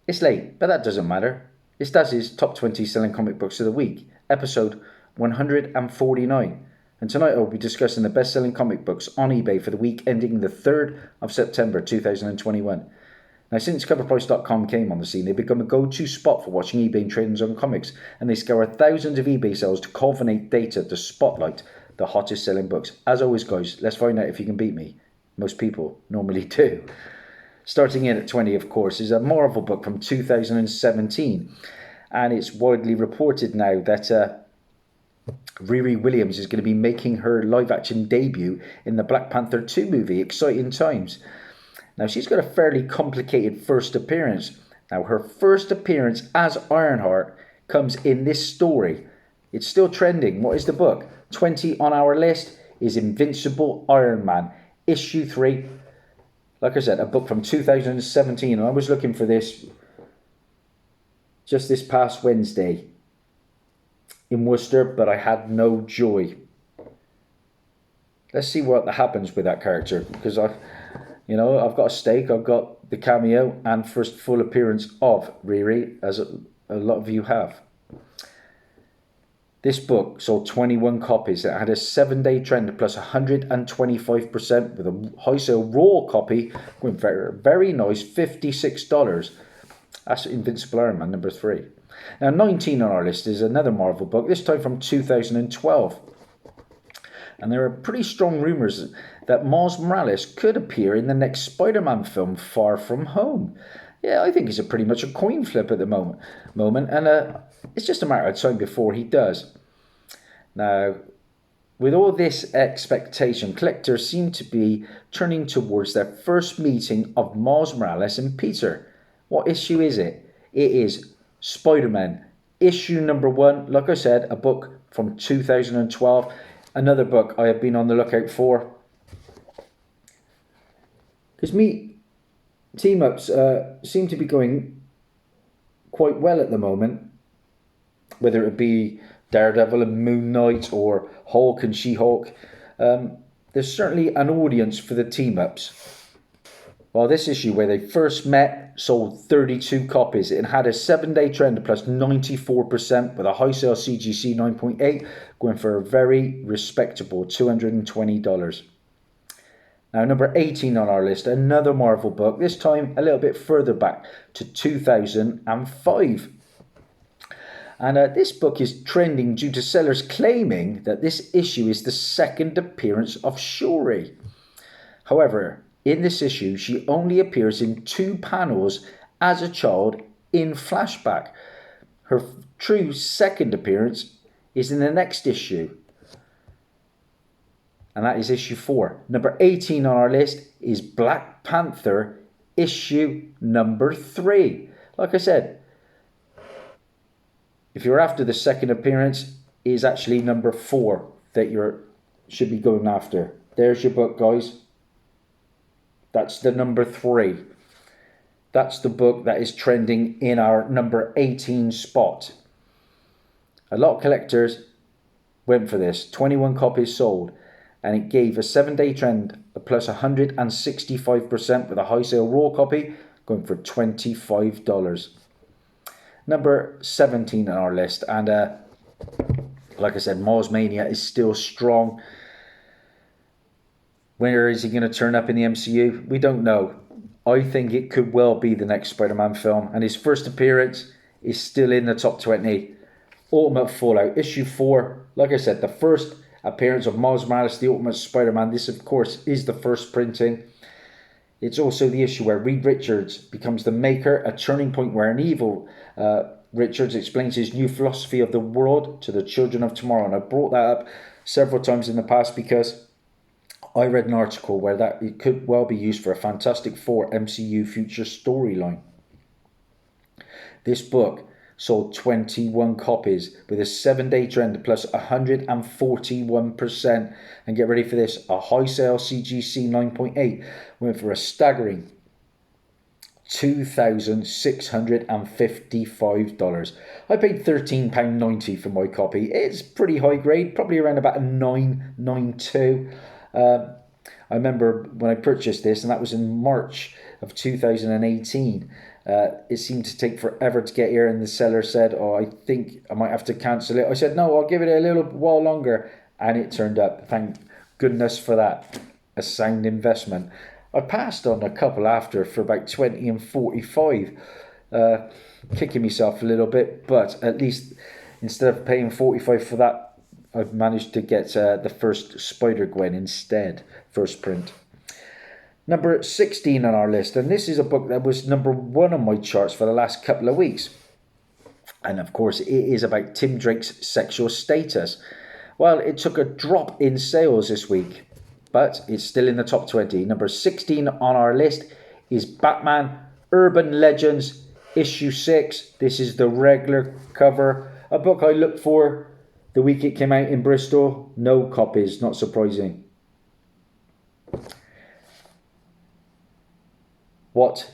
It's late, but that doesn't matter. It's Dazzie's Top 20 Selling Comic Books of the Week, episode 149. And tonight I'll be discussing the best-selling comic books on eBay for the week ending the 3rd of September 2021. Now, since CoverPrice.com came on the scene, they've become a go-to spot for watching eBay and trading on comics, and they scour thousands of eBay sales to culminate data to spotlight the hottest selling books. As always, guys, let's find out if you can beat me. Most people normally do. Starting in at 20, of course, is a Marvel book from 2017. And it's widely reported now that Riri Williams is going to be making her live-action debut in the Black Panther 2 movie. Exciting times. Now, she's got a fairly complicated first appearance. Now, her first appearance as Ironheart comes in this story. It's still trending. What is the book? 20 on our list is Invincible Iron Man, issue 3. Like I said, a book from 2017. And I was looking for this just this past Wednesday in Worcester, but I had no joy. Let's see what happens with that character, because I've got a stake. I've got the cameo and first full appearance of Riri, as a lot of you have. This book sold 21 copies. It had a 7-day trend plus 125%, with a high sale raw copy going for a very nice $56. That's Invincible Iron Man number 3. Now, 19 on our list is another Marvel book, this time from 2012. And there are pretty strong rumours that Miles Morales could appear in the next Spiderman film, Far From Home. Yeah, I think it's pretty much a coin flip at the moment, and it's just a matter of time before he does. Now, with all this expectation, collectors seem to be turning towards their first meeting of Miles Morales and Peter. What issue is it? It is Spiderman, issue number 1. Like I said, a book from 2012. Another book I have been on the lookout for. Because team-ups seem to be going quite well at the moment. Whether it be Daredevil and Moon Knight or Hulk and She-Hulk. There's certainly an audience for the team-ups. Well, this issue where they first met sold 32 copies. It had a 7-day trend of plus 94% with a high sale CGC 9.8 going for a very respectable $220. Now, number 18 on our list, another Marvel book, this time a little bit further back to 2005. And this book is trending due to sellers claiming that this issue is the second appearance of Shuri. However, in this issue, she only appears in 2 panels as a child in flashback. Her true second appearance is in the next issue. And that is issue 4. Number 18 on our list is Black Panther, issue number 3. Like I said, if you're after the second appearance, it is actually number 4 that you should be going after. There's your book, guys. That's the number 3. That's the book that is trending in our number 18 spot. A lot of collectors went for this. 21 copies sold. And it gave a 7-day trend of plus 165% with a high sale raw copy going for $25. Number 17 on our list. And like I said, Miles Mania is still strong. Where is he going to turn up in the MCU? We don't know. I think it could well be the next Spider-Man film. And his first appearance is still in the top 20. Ultimate Fallout, issue 4. Like I said, the first appearance of Miles Morales, the Ultimate Spider-Man. This, of course, is the first printing. It's also the issue where Reed Richards becomes the Maker, a turning point where an evil Richards explains his new philosophy of the world to the children of tomorrow. And I brought that up several times in the past because I read an article where that it could well be used for a Fantastic Four MCU future storyline. This book sold 21 copies with a 7-day trend plus 141%. And get ready for this, a high sale CGC 9.8 went for a staggering $2,655. I paid £13.90 for my copy. It's pretty high grade, probably around about a 992. I remember when I purchased this, and that was in March of 2018. It seemed to take forever to get here, and the seller said, "Oh, I think I might have to cancel it." I said, "No, I'll give it a little while longer," and it turned up. Thank goodness for that. A sound investment. I passed on a couple after for about 20 and 45, kicking myself a little bit, but at least instead of paying 45 for that, I've managed to get the first Spider-Gwen instead, first print. Number 16 on our list, and this is a book that was number 1 on my charts for the last couple of weeks. And of course, it is about Tim Drake's sexual status. Well, it took a drop in sales this week, but it's still in the top 20. Number 16 on our list is Batman Urban Legends Issue 6. This is the regular cover, a book I looked for the week it came out in Bristol. No copies, not surprising. What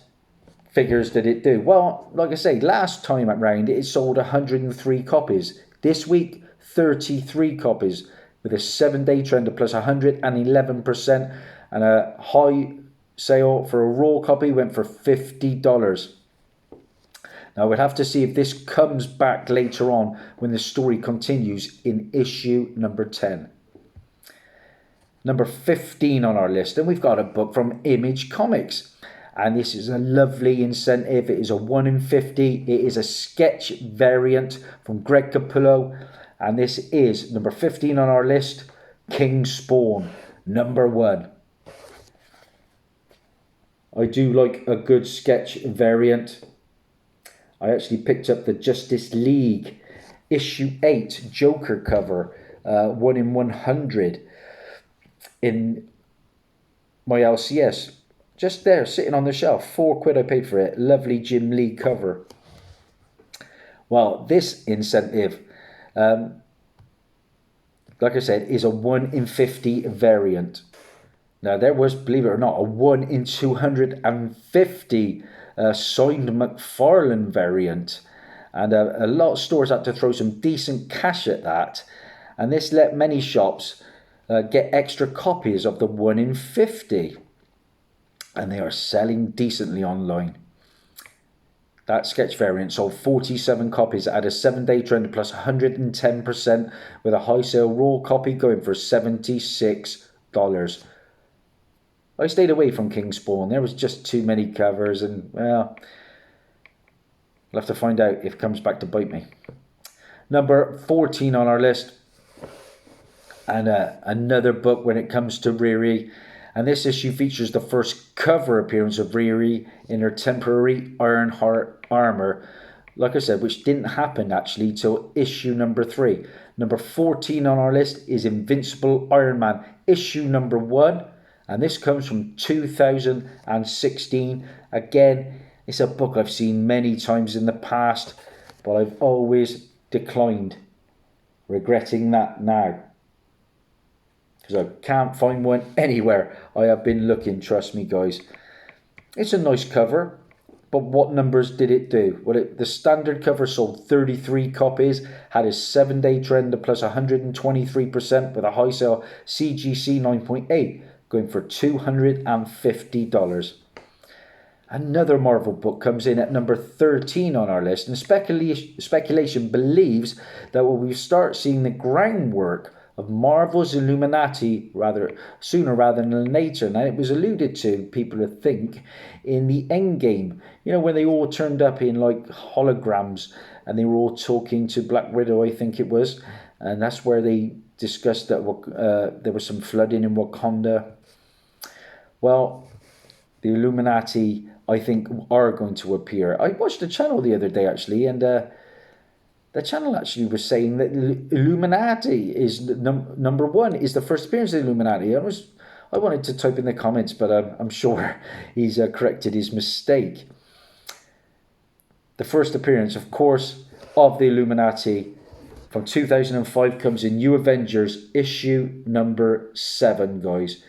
figures did it do? Well, like I say, last time around it sold 103 copies. This week, 33 copies with a 7-day trend of plus 111%, and a high sale for a raw copy went for $50. Now we'll have to see if this comes back later on when the story continues in issue number 10. Number 15 on our list, and we've got a book from Image Comics. And this is a lovely incentive. It is a 1 in 50. It is a sketch variant from Greg Capullo. And this is number 15 on our list, King Spawn, number 1. I do like a good sketch variant. I actually picked up the Justice League issue 8 Joker cover, 1 in 100 in my LCS. Just there, sitting on the shelf. £4 I paid for it. Lovely Jim Lee cover. Well, this incentive, like I said, is a 1 in 50 variant. Now, there was, believe it or not, a 1 in 250 signed McFarlane variant. And a lot of stores had to throw some decent cash at that. And this let many shops get extra copies of the 1 in 50. And they are selling decently online. That sketch variant sold 47 copies at a 7-day trend plus 110%, with a high sale raw copy going for $76. I stayed away from King Spawn. There was just too many covers, and well, I'll have to find out if it comes back to bite me. Number 14 on our list, and another book when it comes to Riri. And this issue features the first cover appearance of Riri in her temporary Ironheart armor, like I said, which didn't happen actually till issue number 3. Number 14 on our list is Invincible Iron Man, issue number 1. And this comes from 2016. Again, it's a book I've seen many times in the past, but I've always declined, regretting that now. Because I can't find one anywhere. I have been looking, trust me guys. It's a nice cover, but what numbers did it do? Well, the standard cover sold 33 copies, had a 7-day trend of plus 123% with a high sale CGC 9.8, going for $250. Another Marvel book comes in at number 13 on our list, and speculation believes that we will start seeing the groundwork of Marvel's Illuminati sooner rather than later. Now, it was alluded to, people would think, in the Endgame. You know, when they all turned up in like holograms and they were all talking to Black Widow, I think it was. And that's where they discussed that there was some flooding in Wakanda. Well, the Illuminati, I think, are going to appear. I watched a channel the other day, actually, and the channel actually was saying that Illuminati is number 1, is the first appearance of the Illuminati. I wanted to type in the comments, but I'm sure he's corrected his mistake. The first appearance, of course, of the Illuminati from 2005 comes in New Avengers issue number 7, guys.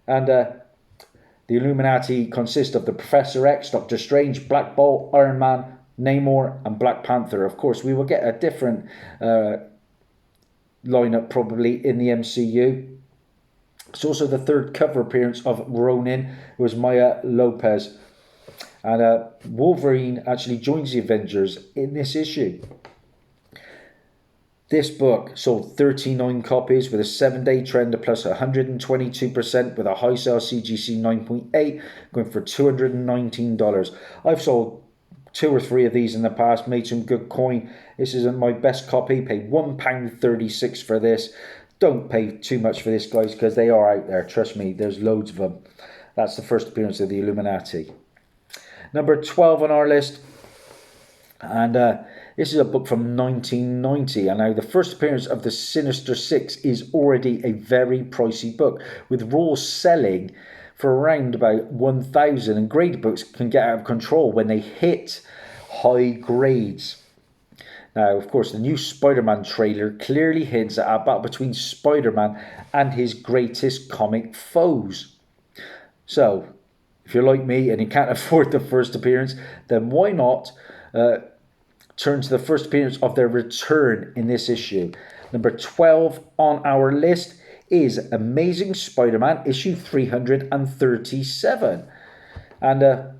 And the Illuminati consists of the Professor X, Doctor Strange, Black Bolt, Iron Man, Namor and Black Panther. Of course, we will get a different lineup probably in the MCU. It's also the third cover appearance of Ronin. It was Maya Lopez. And Wolverine actually joins the Avengers in this issue. This book sold 39 copies with a 7-day trend of plus 122% with a high sale CGC 9.8 going for $219. I've sold 2 or 3 of these in the past, made some good coin. This isn't my best copy, paid £1.36 for this. Don't pay too much for this, guys, because they are out there. Trust me, there's loads of them. That's the first appearance of the Illuminati. Number 12 on our list, and this is a book from 1990, and now the first appearance of the Sinister Six is already a very pricey book, with Raw selling for around about 1,000, and grade books can get out of control when they hit high grades. Now, of course, the new Spider-Man trailer clearly hints at a battle between Spider-Man and his greatest comic foes. So, if you're like me and you can't afford the first appearance, then why not turn to the first appearance of their return in this issue. Number 12 on our list is Amazing Spider-Man issue 337. And the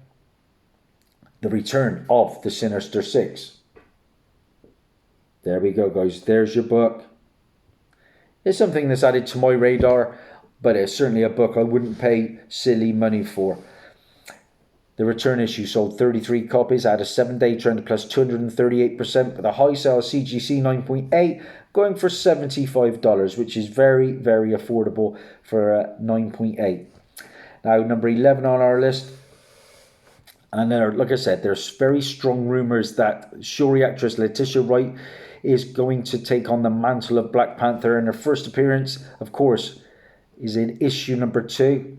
return of the Sinister Six. There we go, guys. There's your book. It's something that's added to my radar, but it's certainly a book I wouldn't pay silly money for. The return issue sold 33 copies, had a 7-day trend plus 238% with a high sale CGC 9.8 going for $75, which is very, very affordable for 9.8. Now, number 11 on our list. And there, like I said, there's very strong rumours that Shuri actress Letitia Wright is going to take on the mantle of Black Panther, and her first appearance, of course, is in issue number 2.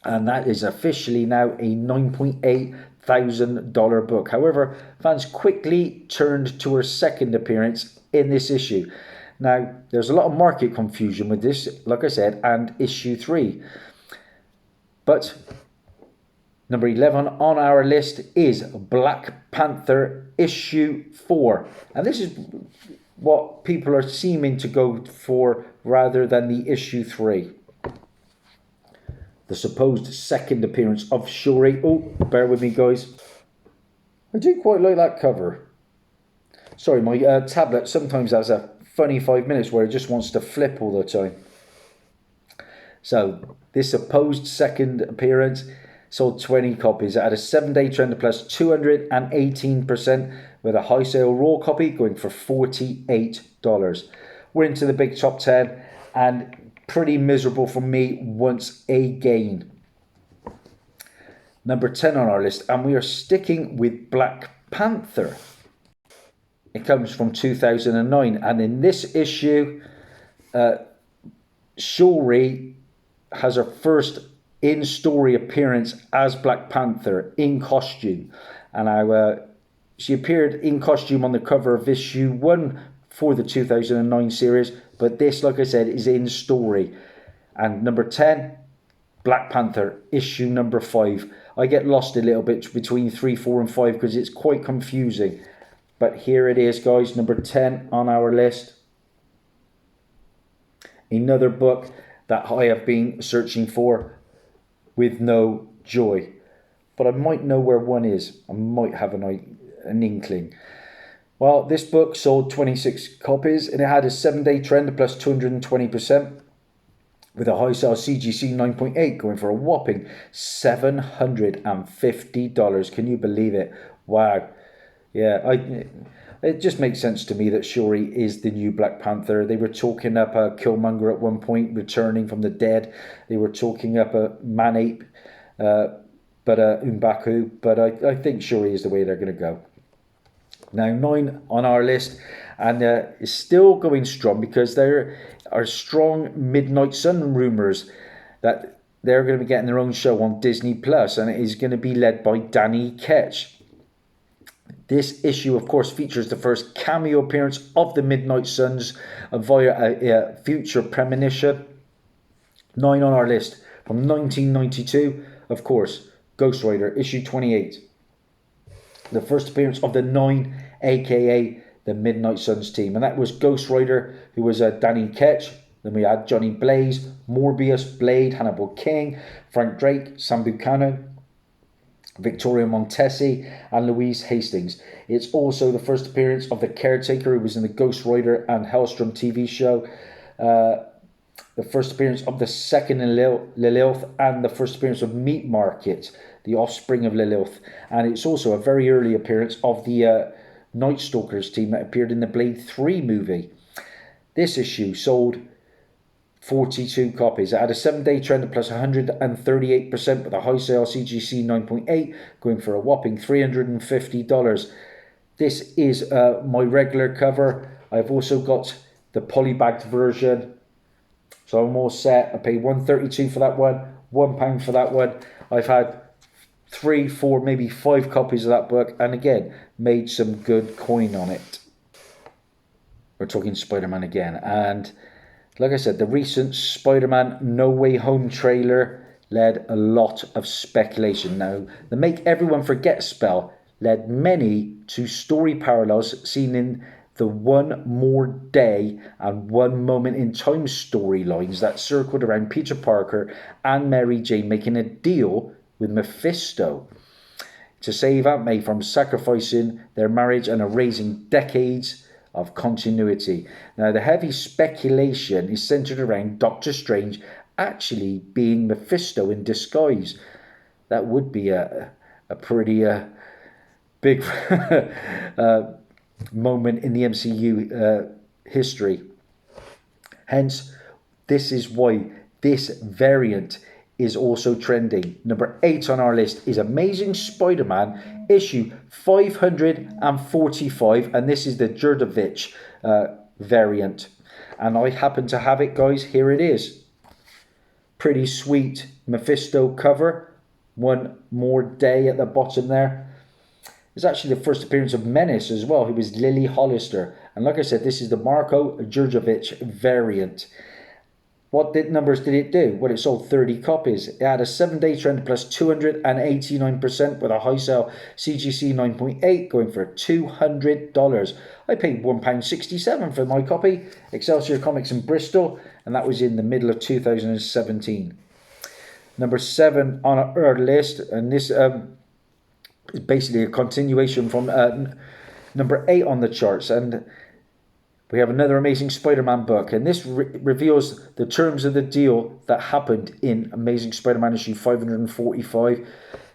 And that is officially now a $9,800 book. However, fans quickly turned to her second appearance in this issue. Now, there's a lot of market confusion with this, like I said, and issue 3. But number 11 on our list is Black Panther issue 4. And this is what people are seeming to go for rather than the issue 3. The supposed second appearance of Shuri. Oh, bear with me, guys. I do quite like that cover. Sorry, my tablet sometimes has a funny 5 minutes where it just wants to flip all the time. So, this supposed second appearance sold 20 copies. It had a 7-day trend of plus 218% with a high sale raw copy going for $48. We're into the big top 10 and pretty miserable for me once again. Number 10 on our list, and we are sticking with Black Panther. It comes from 2009, and in this issue, Shuri has her first in-story appearance as Black Panther in costume. And she appeared in costume on the cover of issue 1 for the 2009 series, but this, like I said, is in story. And number 10, Black Panther, issue number 5. I get lost a little bit between 3, 4 and 5 because it's quite confusing. But here it is, guys, number 10 on our list. Another book that I have been searching for with no joy. But I might know where one is. I might have an inkling. Well, this book sold 26 copies and it had a 7-day trend of plus 220% with a high sale CGC 9.8 going for a whopping $750. Can you believe it? Wow. Yeah, it just makes sense to me that Shuri is the new Black Panther. They were talking up Killmonger at one point, returning from the dead. They were talking up Manape, M'Baku. But I think Shuri is the way they're going to go. Now 9 on our list, and it's still going strong because there are strong Midnight Sun rumours that they're going to be getting their own show on Disney Plus, and it is going to be led by Danny Ketch. This issue, of course, features the first cameo appearance of the Midnight Suns via a future premonition. 9 on our list from 1992, of course, Ghostwriter Issue 28. The first appearance of the 9, aka the Midnight Suns team. And that was Ghostwriter, who was Danny Ketch. Then we had Johnny Blaze, Morbius, Blade, Hannibal King, Frank Drake, Sam Buchanan, Victoria Montesi and Louise Hastings. It's also the first appearance of the caretaker who was in the Ghostwriter and Hellstrom TV show. The first appearance of the second Lilith, and the first appearance of Meat Market, the offspring of Lilith. And it's also a very early appearance of the Night Stalkers team that appeared in the Blade 3 movie. This issue sold 42 copies. It had a 7-day trend of plus 138% with a high sale CGC 9.8 going for a whopping $350. This is my regular cover. I've also got the polybagged version. So I'm all set. I paid $1.32 for that one, £1 for that one. I've had 3, 4, maybe 5 copies of that book, and again, made some good coin on it. We're talking Spider-Man again, and like I said, the recent Spider-Man No Way Home trailer led a lot of speculation. Now, the Make Everyone Forget spell led many to story parallels seen in the One More Day and One Moment in Time storylines that circled around Peter Parker and Mary Jane making a deal with Mephisto to save Aunt May from sacrificing their marriage and erasing decades of continuity. Now, the heavy speculation is centered around Doctor Strange actually being Mephisto in disguise. That would be a pretty big moment in the MCU history. Hence, this is why this variant is also trending. Number 8 on our list is Amazing Spider-Man issue 545, and this is the Jurdovich variant. And I happen to have it, guys. Here it is. Pretty sweet Mephisto cover. One More Day at the bottom there. It's actually the first appearance of Menace as well, who was Lily Hollister. And like I said, this is the Marko Jurdovich variant. What numbers did it do? Well, it sold 30 copies. It had a 7-day trend plus 289% with a high sale CGC 9.8 going for $200. I paid £1.67 for my copy. Excelsior Comics in Bristol, and that was in the middle of 2017. Number 7 on our list, and this is basically a continuation from number 8 on the charts, and we have another Amazing Spider-Man book, and this reveals the terms of the deal that happened in Amazing Spider-Man issue 545.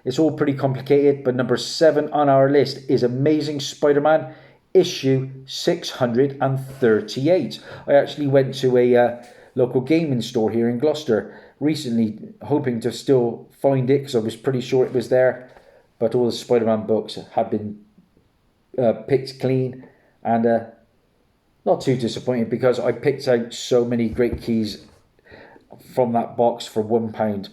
It's all pretty complicated, but number 7 on our list is Amazing Spider-Man issue 638. I actually went to a local gaming store here in Gloucester recently, hoping to still find it because I was pretty sure it was there, but all the Spider-Man books had been picked clean, and not too disappointed because I picked out so many great keys from that box for £1.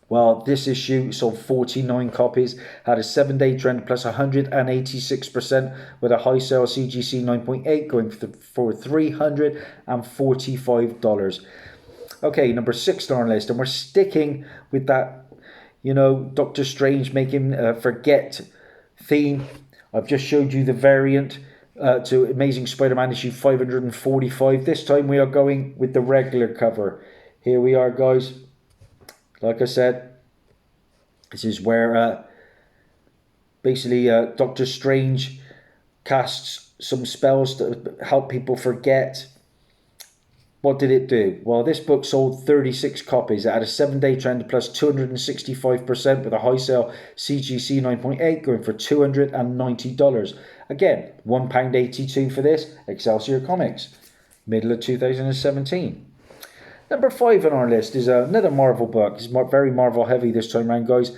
Well, this issue sold 49 copies, had a 7-day trend plus 186% with a high sale CGC 9.8 going for $345. Okay, number 6 on our list, and we're sticking with that, Doctor Strange making forget theme. I've just showed you the variant to Amazing Spider-Man issue 545. This time we are going with the regular cover. Here we are, guys. Like I said, this is where basically Doctor Strange casts some spells to help people forget. What did it do? Well, this book sold 36 copies. It had a 7-day trend plus 265% with a high sale CGC 9.8 going for $290. Again, £1.82 for this. Excelsior Comics, middle of 2017. Number 5 on our list is another Marvel book. It's very Marvel heavy this time around, guys.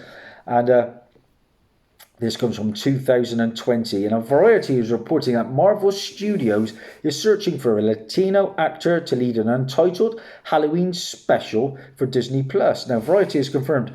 And this comes from 2020, and Variety is reporting that Marvel Studios is searching for a Latino actor to lead an Untitled Halloween special for Disney+. Now, Variety has confirmed.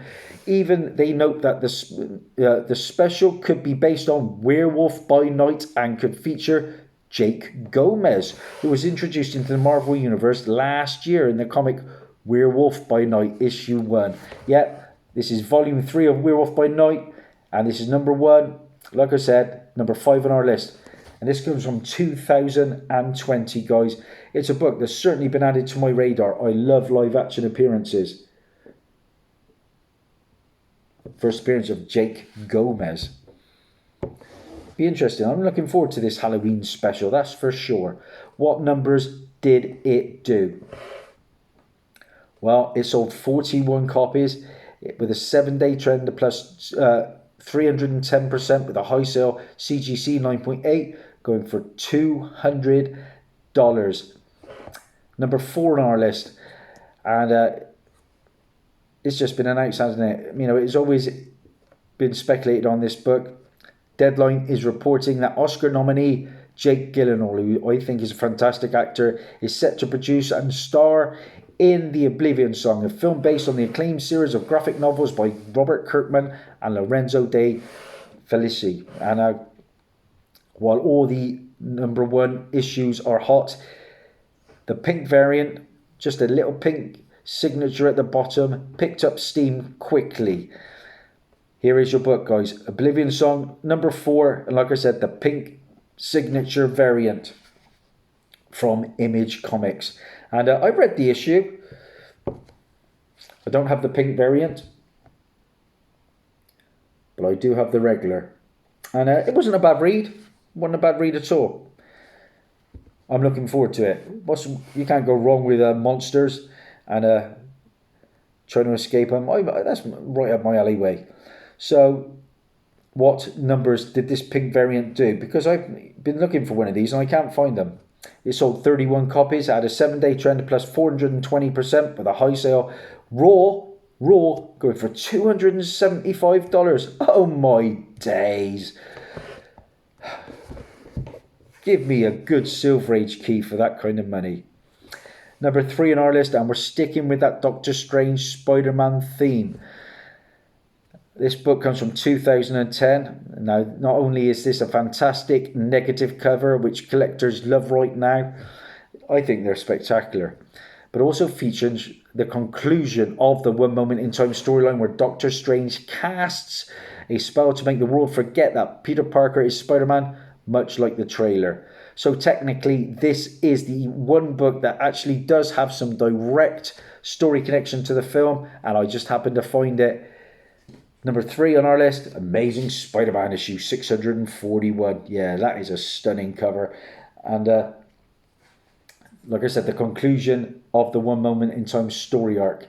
Even they note that the special could be based on Werewolf by Night and could feature Jake Gomez, who was introduced into the Marvel Universe last year in the comic Werewolf by Night issue 1. Yep, this is volume 3 of Werewolf by Night. And this is number 1, like I said, number 5 on our list. And this comes from 2020, guys. It's a book that's certainly been added to my radar. I love live action appearances. first appearance of Jake Gomez. Be interesting. I'm looking forward to this Halloween special, that's for sure. What numbers did it do? Well, it sold 41 copies with a 7-day trend plus 310% with a high sale CGC 9.8 going for $200. Number 4 on our list, and it's just been announced, hasn't it? You know, it's always been speculated on this book. Deadline is reporting that Oscar nominee Jake Gyllenhaal, who I think is a fantastic actor, is set to produce and star in The Oblivion Song, a film based on the acclaimed series of graphic novels by Robert Kirkman and Lorenzo de Felici. And while all the number 1 issues are hot, the pink variant, just a little pink signature at the bottom, picked up steam quickly. Here is your book, guys. Oblivion Song, number 4, and like I said, the pink signature variant from Image Comics. And I read the issue. I don't have the pink variant, but I do have the regular. And it wasn't a bad read. Wasn't a bad read at all. I'm looking forward to it. You can't go wrong with monsters and trying to escape them. That's right up my alleyway. So, what numbers did this pink variant do? Because I've been looking for one of these and I can't find them. It sold 31 copies, had a 7-day trend plus 420% with a high sale. Raw going for $275. Oh my days. Give me a good Silver Age key for that kind of money. Number 3 on our list, and we're sticking with that Doctor Strange Spider-Man theme. This book comes from 2010. Now, not only is this a fantastic negative cover, which collectors love right now, I think they're spectacular, but also features the conclusion of the One Moment in Time storyline where Doctor Strange casts a spell to make the world forget that Peter Parker is Spider-Man, much like the trailer. So technically, this is the one book that actually does have some direct story connection to the film, and I just happened to find it. Number 3 on our list, Amazing Spider-Man issue 641. Yeah, that is a stunning cover. And like I said, the conclusion of the One Moment in Time story arc.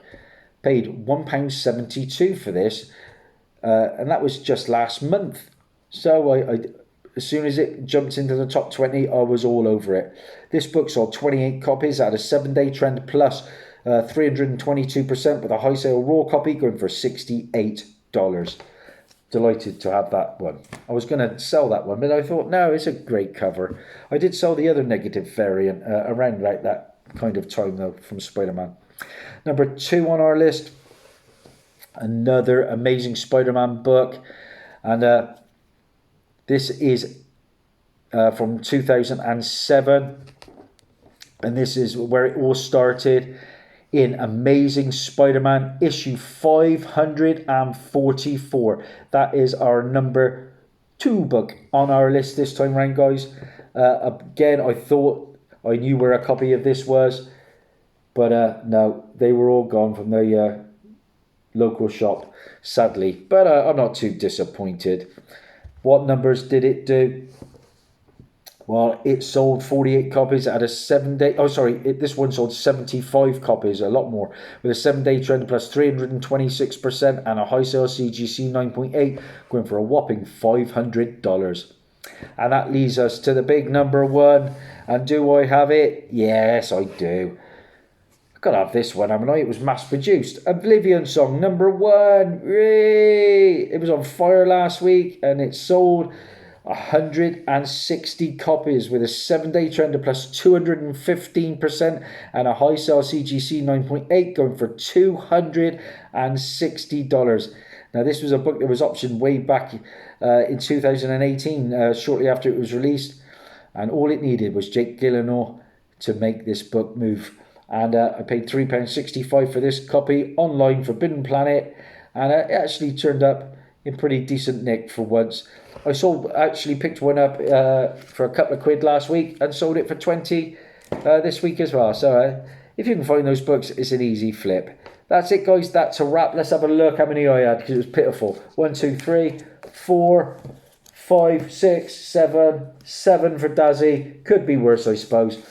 Paid £1.72 for this. And that was just last month. So I as soon as it jumped into the top 20, I was all over it. This book sold 28 copies, had a 7-day trend plus 322% with a high sale raw copy going for $68. Delighted to have that one. I was going to sell that one, but I thought, no, it's a great cover. I did sell the other negative variant around about that kind of time, though, from Spider-Man. Number 2 on our list, another Amazing Spider-Man book. And this is from 2007. And this is where it all started. In Amazing Spider-Man issue 544. That is our number 2 book on our list this time around, guys. Again, I thought I knew where a copy of this was, but no, they were all gone from the local shop, sadly. But I'm not too disappointed. What numbers did it do? Well, it sold 48 copies at a 7-day... Oh, sorry, this one sold 75 copies, a lot more, with a 7-day trend plus 326% and a high sale CGC 9.8, going for a whopping $500. And that leads us to the big number 1. And do I have it? Yes, I do. I've got to have this one, haven't I? It was mass-produced. Oblivion Song, number 1. Yay! It was on fire last week, and it sold 160 copies with a 7-day trend of plus 215% and a high sale CGC 9.8 going for $260. Now, this was a book that was optioned way back in 2018, shortly after it was released, and all it needed was Jake Gyllenhaal to make this book move. And I paid £3.65 for this copy online, Forbidden Planet, and it actually turned up in pretty decent nick for once. I actually picked one up for a couple of quid last week and sold it for 20 this week as well. So if you can find those books, it's an easy flip. That's it, guys. That's a wrap. Let's have a look how many I had, because it was pitiful. 1, 2, 3, 4, 5, 6, 7. 7 for Dazzie. Could be worse, I suppose,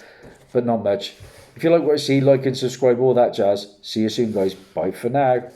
but not much. If you like what I see, like and subscribe, all that jazz. See you soon, guys. Bye for now.